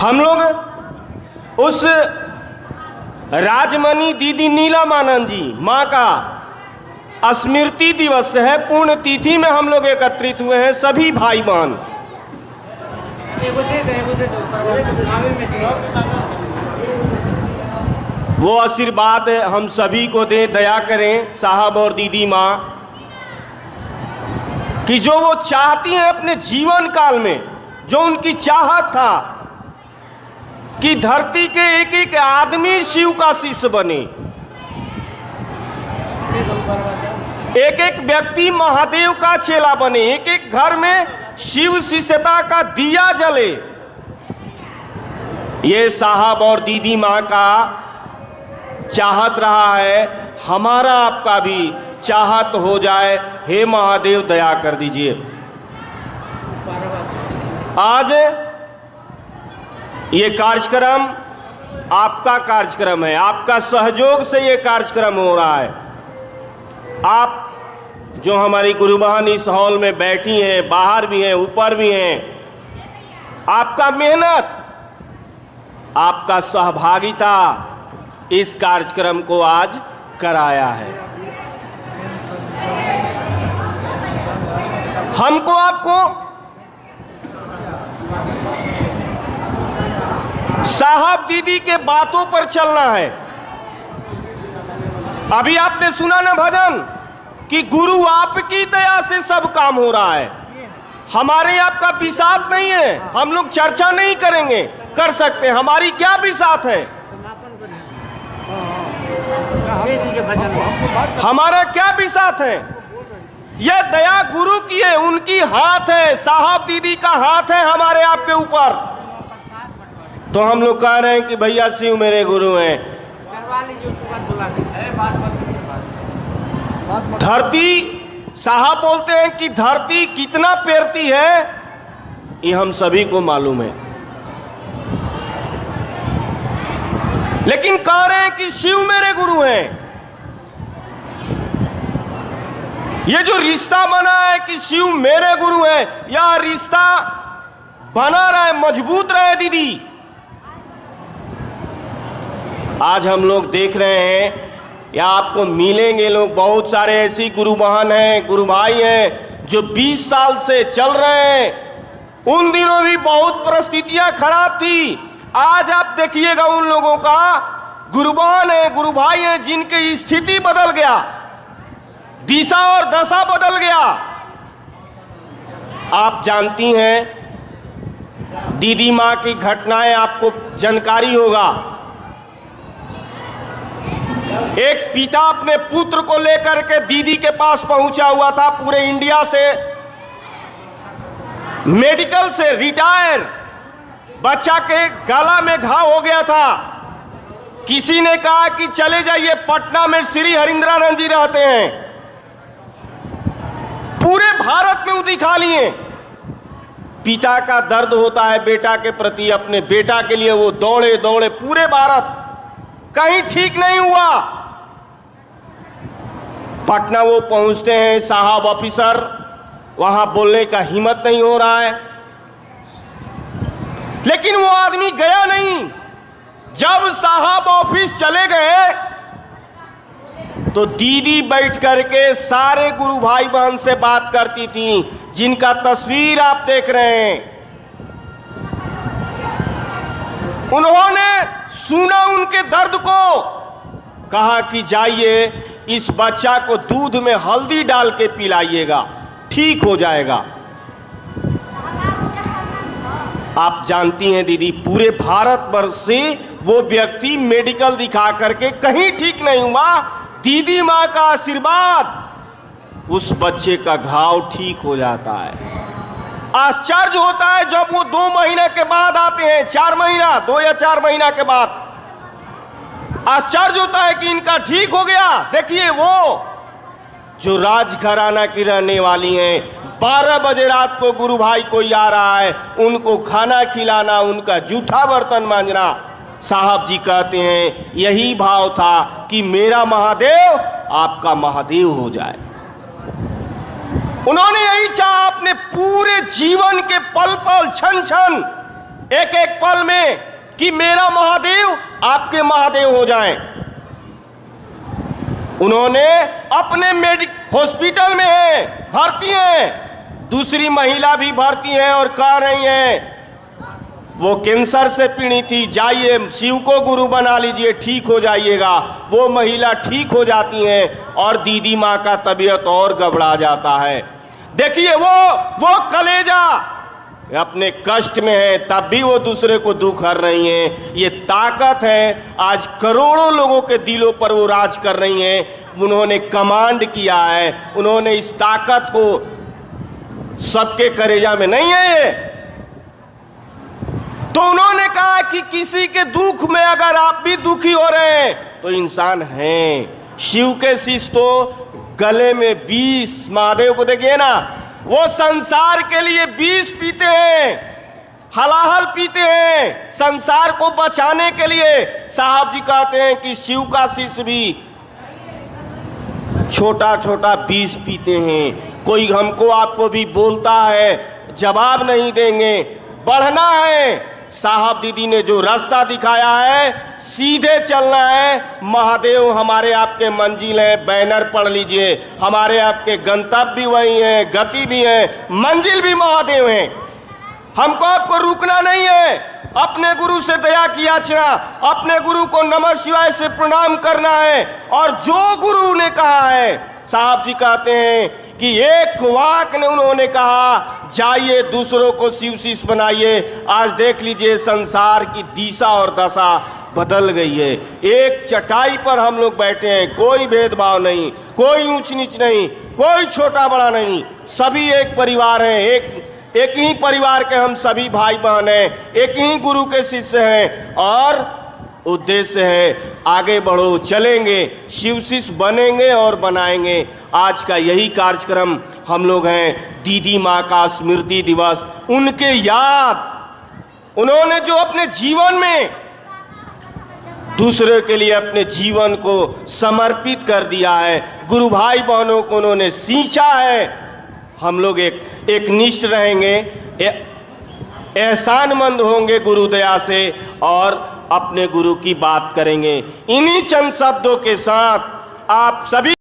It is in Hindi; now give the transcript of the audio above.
हम लोग उस राजमणि दीदी नीलामानंद जी माँ का स्मृति दिवस है, पुण्य तिथि में हम लोग एकत्रित हुए हैं सभी भाई बहन। वो आशीर्वाद हम सभी को दें, दया करें साहब और दीदी माँ कि जो वो चाहती हैं अपने जीवन काल में, जो उनकी चाहत था कि धरती के एक एक आदमी शिव का शिष्य बने, एक एक व्यक्ति महादेव का चेला बने, एक एक घर में शिव शिष्यता का दिया जले। ये साहब और दीदी माँ का चाहत रहा है, हमारा आपका भी चाहत हो जाए। हे महादेव दया कर दीजिए। आज ये कार्यक्रम आपका कार्यक्रम है, आपका सहयोग से ये कार्यक्रम हो रहा है। आप जो हमारी गुरु बहन इस हॉल में बैठी हैं, बाहर भी हैं, ऊपर भी हैं, आपका मेहनत, आपका सहभागिता इस कार्यक्रम को आज कराया है। हमको आपको साहब दीदी के बातों पर चलना है। अभी आपने सुना ना भजन कि गुरु आपकी दया से सब काम हो रहा है। हमारे आपका बिसात नहीं है, हम लोग चर्चा नहीं करेंगे, कर सकते हैं, हमारी क्या बिसात है, हमारा क्या बिसात है। यह दया गुरु की है, उनकी हाथ है, साहब दीदी का हाथ है हमारे आपके ऊपर। तो हम लोग कह रहे हैं कि भैया शिव मेरे गुरु हैं। धरती, साहब बोलते हैं कि धरती कितना पेरती है ये हम सभी को मालूम है, लेकिन कह रहे हैं कि शिव मेरे गुरु हैं। ये जो रिश्ता बना है कि शिव मेरे गुरु हैं, यह रिश्ता बना रहे, मजबूत रहे दीदी। आज हम लोग देख रहे हैं या आपको मिलेंगे लोग, बहुत सारे ऐसी गुरु बहन हैं, गुरु भाई हैं जो 20 साल से चल रहे हैं। उन दिनों भी बहुत परिस्थितियां खराब थी। आज आप देखिएगा उन लोगों का, गुरु बहन है, गुरु भाई हैं जिनकी स्थिति बदल गया, दिशा और दशा बदल गया। आप जानती हैं दीदी माँ की घटनाएं, आपको जानकारी होगा। एक पिता अपने पुत्र को लेकर के दीदी के पास पहुंचा हुआ था, पूरे इंडिया से, मेडिकल से रिटायर। बच्चा के गला में घाव हो गया था। किसी ने कहा कि चले जाइए, पटना में श्री हरिंद्रानंद जी रहते हैं। पूरे भारत में वो दिखा लिए। पिता का दर्द होता है बेटा के प्रति, अपने बेटा के लिए वो दौड़े दौड़े पूरे भारत, कहीं ठीक नहीं हुआ। पटना वो पहुंचते हैं, साहब ऑफिसर, वहां बोलने का हिम्मत नहीं हो रहा है, लेकिन वो आदमी गया नहीं। जब साहब ऑफिस चले गए तो दीदी बैठ करके सारे गुरु भाई बहन से बात करती थी, जिनका तस्वीर आप देख रहे हैं। उन्होंने सुना उनके दर्द को, कहा कि जाइए इस बच्चा को दूध में हल्दी डाल के पिलाइएगा, ठीक हो जाएगा। आप जानती हैं दीदी, पूरे भारत वर्ष से वो व्यक्ति मेडिकल दिखा करके कहीं ठीक नहीं हुआ। दीदी माँ का आशीर्वाद, उस बच्चे का घाव ठीक हो जाता है। आश्चर्य होता है जब वो 2 महीने के बाद आते हैं, 4 महीना, 2 या 4 महीना के बाद आश्चर्य होता है कि इनका ठीक हो गया। देखिए वो जो राजघराना की रहने वाली हैं, 12 बजे रात को गुरु भाई कोई आ रहा है, उनको खाना खिलाना, उनका जूठा बर्तन मांजना। साहब जी कहते हैं यही भाव था कि मेरा महादेव आपका महादेव हो जाए। उन्होंने यही चाहा अपने पूरे जीवन के पल पल, क्षण क्षण एक एक पल में कि मेरा महादेव आपके महादेव हो जाएं। उन्होंने अपने हॉस्पिटल में है, भर्ती हैं, दूसरी महिला भी भर्ती है और कह रही हैं वो कैंसर से पीड़ित थी, जाइए शिव को गुरु बना लीजिए, ठीक हो जाइएगा। वो महिला ठीक हो जाती हैं और दीदी माँ का तबीयत और गड़बड़ा जाता है। देखिए वो कलेजा अपने कष्ट में है, तब भी वो दूसरे को दुख हर रही हैं। ये ताकत है, आज करोड़ों लोगों के दिलों पर वो राज कर रही हैं। उन्होंने कमांड किया है, उन्होंने इस ताकत को सबके कलेजा में नहीं है ये। तो उन्होंने कहा कि किसी के दुख में अगर आप भी दुखी हो रहे हैं तो इंसान हैं। शिव के शिष्य तो गले में विष, महादेव को देखिए ना, वो संसार के लिए विष पीते हैं, हलाहल पीते हैं संसार को बचाने के लिए। साहब जी कहते हैं कि शिव का शिष्य भी छोटा छोटा विष पीते हैं। कोई हमको आपको भी बोलता है, जवाब नहीं देंगे, बढ़ना है। साहब दीदी ने जो रास्ता दिखाया है, सीधे चलना है। महादेव हमारे आपके मंजिल है, बैनर पढ़ लीजिए, हमारे आपके गंतव्य भी वही है, गति भी है, मंजिल भी महादेव है। हमको आपको रुकना नहीं है, अपने गुरु से दया की याचना, अपने गुरु को नमः शिवाय से प्रणाम करना है। और जो गुरु ने कहा है, साहब जी कहते हैं कि एक वाक ने उन्होंने कहा, जाइए दूसरों को शिव शिष्य बनाइए। आज देख लीजिए संसार की दिशा और दशा बदल गई है। एक चटाई पर हम लोग बैठे हैं, कोई भेदभाव नहीं, कोई ऊंच नीच नहीं, कोई छोटा बड़ा नहीं, सभी एक परिवार हैं। एक ही परिवार के हम सभी भाई बहन हैं, एक ही गुरु के शिष्य हैं और उद्देश्य है आगे बढ़ो, चलेंगे, शिव शिष्य बनेंगे और बनाएंगे। आज का यही कार्यक्रम हम लोग हैं, दीदी माँ का स्मृति दिवस, उनके याद, उन्होंने जो अपने जीवन में दूसरे के लिए अपने जीवन को समर्पित कर दिया है, गुरु भाई बहनों को उन्होंने सींचा है। हम लोग एक निष्ठ रहेंगे, एहसानमंद होंगे गुरु दया से और अपने गुरु की बात करेंगे। इन्हीं चंद शब्दों के साथ आप सभी